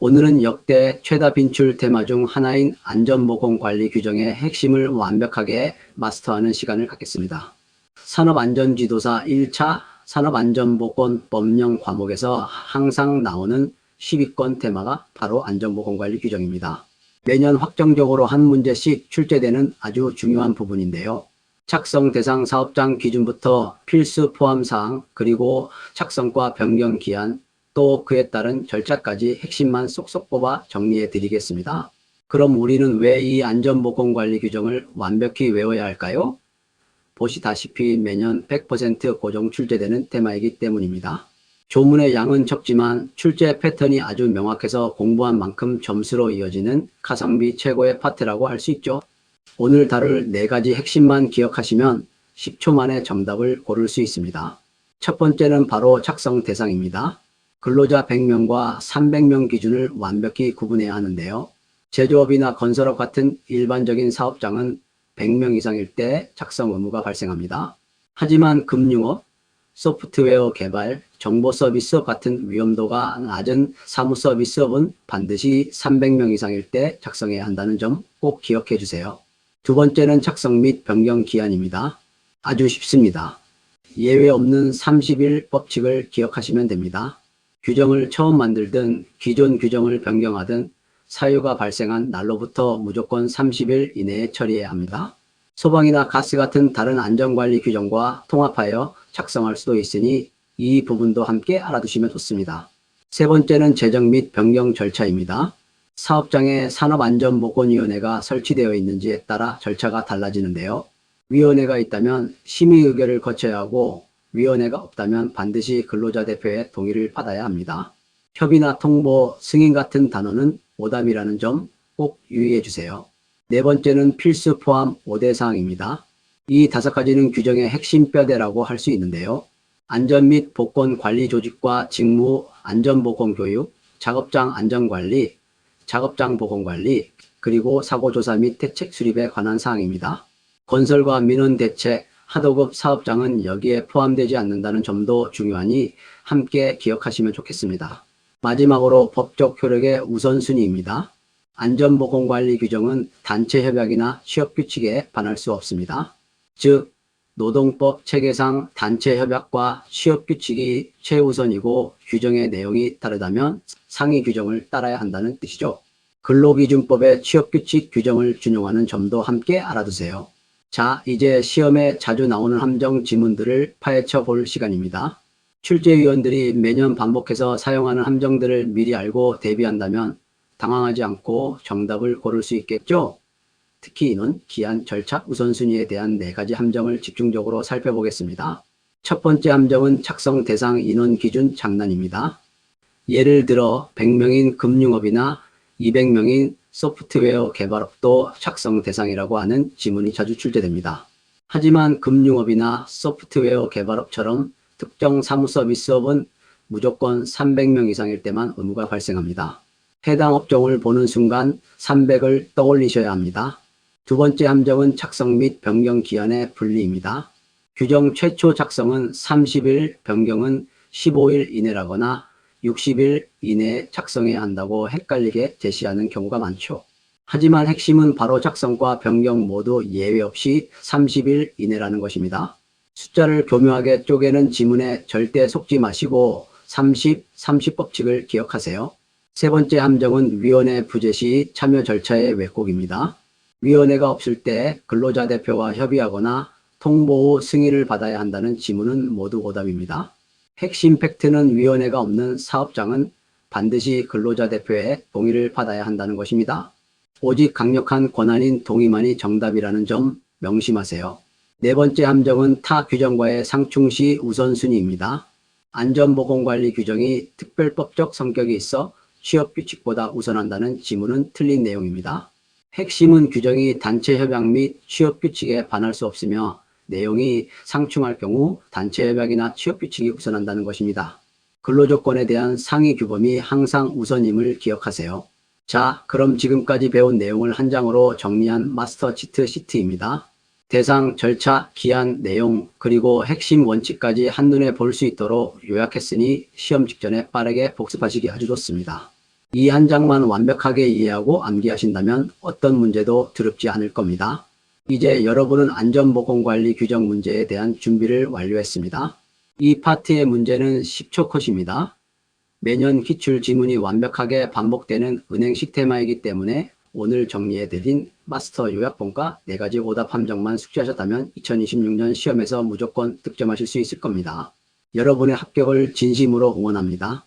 오늘은 역대 최다 빈출 테마 중 하나인 안전보건관리 규정의 핵심을 완벽하게 마스터하는 시간을 갖겠습니다. 산업안전지도사 1차 산업안전보건 법령 과목에서 항상 나오는 10위권 테마가 바로 안전보건관리 규정입니다. 매년 확정적으로 한 문제씩 출제되는 아주 중요한 부분인데요. 착성 대상 사업장 기준부터 필수 포함사항, 그리고 착성과 변경 기한, 또 그에 따른 절차까지 핵심만 쏙쏙 뽑아 정리해 드리겠습니다. 그럼 우리는 왜 이 안전보건관리 규정을 완벽히 외워야 할까요? 보시다시피 매년 100% 고정 출제되는 테마이기 때문입니다. 조문의 양은 적지만 출제 패턴이 아주 명확해서 공부한 만큼 점수로 이어지는 가성비 최고의 파트라고 할 수 있죠. 오늘 다룰 4가지 핵심만 기억하시면 10초 만에 정답을 고를 수 있습니다. 첫 번째는 바로 착성 대상입니다. 근로자 100명과 300명 기준을 완벽히 구분해야 하는데요. 제조업이나 건설업 같은 일반적인 사업장은 100명 이상일 때 착성 의무가 발생합니다. 하지만 금융업, 소프트웨어 개발, 정보 서비스업 같은 위험도가 낮은 사무 서비스업은 반드시 300명 이상일 때 작성해야 한다는 점 꼭 기억해 주세요. 두 번째는 착성 및 변경 기한입니다. 아주 쉽습니다. 예외 없는 30일 법칙을 기억하시면 됩니다. 규정을 처음 만들든 기존 규정을 변경하든 사유가 발생한 날로부터 무조건 30일 이내에 처리해야 합니다. 소방이나 가스 같은 다른 안전관리 규정과 통합하여 작성할 수도 있으니 이 부분도 함께 알아두시면 좋습니다. 세 번째는 제정 및 변경 절차입니다. 사업장에 산업안전보건위원회가 설치되어 있는지에 따라 절차가 달라지는데요. 위원회가 있다면 심의 의결을 거쳐야 하고 위원회가 없다면 반드시 근로자 대표의 동의를 받아야 합니다. 협의나 통보, 승인 같은 단어는 오담이라는 점 꼭 유의해 주세요. 네 번째는 필수 포함 5대 사항입니다. 이 5가지는 규정의 핵심 뼈대라고 할 수 있는데요. 안전 및 보건 관리 조직과 직무, 안전보건 교육, 작업장 안전관리, 작업장 보건관리, 그리고 사고조사 및 대책 수립에 관한 사항입니다. 건설과 민원 대책, 하도급 사업장은 여기에 포함되지 않는다는 점도 중요하니 함께 기억하시면 좋겠습니다. 마지막으로 법적 효력의 우선순위입니다. 안전보건관리 규정은 단체 협약이나 취업규칙에 반할 수 없습니다. 즉, 노동법 체계상 단체 협약과 취업규칙이 최우선이고 규정의 내용이 다르다면 상위 규정을 따라야 한다는 뜻이죠. 근로기준법의 취업규칙 규정을 준용하는 점도 함께 알아두세요. 자, 이제 시험에 자주 나오는 함정 지문들을 파헤쳐 볼 시간입니다. 출제위원들이 매년 반복해서 사용하는 함정들을 미리 알고 대비한다면 당황하지 않고 정답을 고를 수 있겠죠? 특히 이는 기한, 절차, 우선순위에 대한 4가지 함정을 집중적으로 살펴보겠습니다. 첫 번째 함정은 착성 대상 인원 기준 장난입니다. 예를 들어 100명인 금융업이나 200명인 소프트웨어 개발업도 착성 대상이라고 하는 지문이 자주 출제됩니다. 하지만 금융업이나 소프트웨어 개발업처럼 특정 사무서비스업은 무조건 300명 이상일 때만 의무가 발생합니다. 해당 업종을 보는 순간 300을 떠올리셔야 합니다. 두 번째 함정은 착성 및 변경 기한의 분리입니다. 규정 최초 작성은 30일, 변경은 15일 이내라거나 60일 이내에 작성해야 한다고 헷갈리게 제시하는 경우가 많죠. 하지만 핵심은 바로 작성과 변경 모두 예외 없이 30일 이내라는 것입니다. 숫자를 교묘하게 쪼개는 지문에 절대 속지 마시고 30 법칙을 기억하세요. 세 번째 함정은 위원회 부재 시 참여 절차의 왜곡입니다. 위원회가 없을 때 근로자 대표와 협의하거나 통보 후 승인을 받아야 한다는 지문은 모두 오답입니다. 핵심 팩트는 위원회가 없는 사업장은 반드시 근로자 대표의 동의를 받아야 한다는 것입니다. 오직 강력한 권한인 동의만이 정답이라는 점 명심하세요. 네 번째 함정은 타 규정과의 상충시 우선순위입니다. 안전보건관리 규정이 특별법적 성격이 있어 취업규칙보다 우선한다는 지문은 틀린 내용입니다. 핵심은 규정이 단체 협약 및 취업규칙에 반할 수 없으며 내용이 상충할 경우 단체 협약이나 취업규칙이 우선한다는 것입니다. 근로조건에 대한 상위 규범이 항상 우선임을 기억하세요. 자, 그럼 지금까지 배운 내용을 한 장으로 정리한 마스터 치트 시트입니다. 대상, 절차, 기한, 내용, 그리고 핵심 원칙까지 한눈에 볼 수 있도록 요약했으니 시험 직전에 빠르게 복습하시기 아주 좋습니다. 이 한 장만 완벽하게 이해하고 암기하신다면 어떤 문제도 두렵지 않을 겁니다. 이제 여러분은 안전보건관리 규정 문제에 대한 준비를 완료했습니다. 이 파트의 문제는 10초 컷입니다. 매년 기출 지문이 완벽하게 반복되는 은행식 테마이기 때문에 오늘 정리해드린 마스터 요약본과 4가지 오답 함정만 숙지하셨다면 2026년 시험에서 무조건 득점하실 수 있을 겁니다. 여러분의 합격을 진심으로 응원합니다.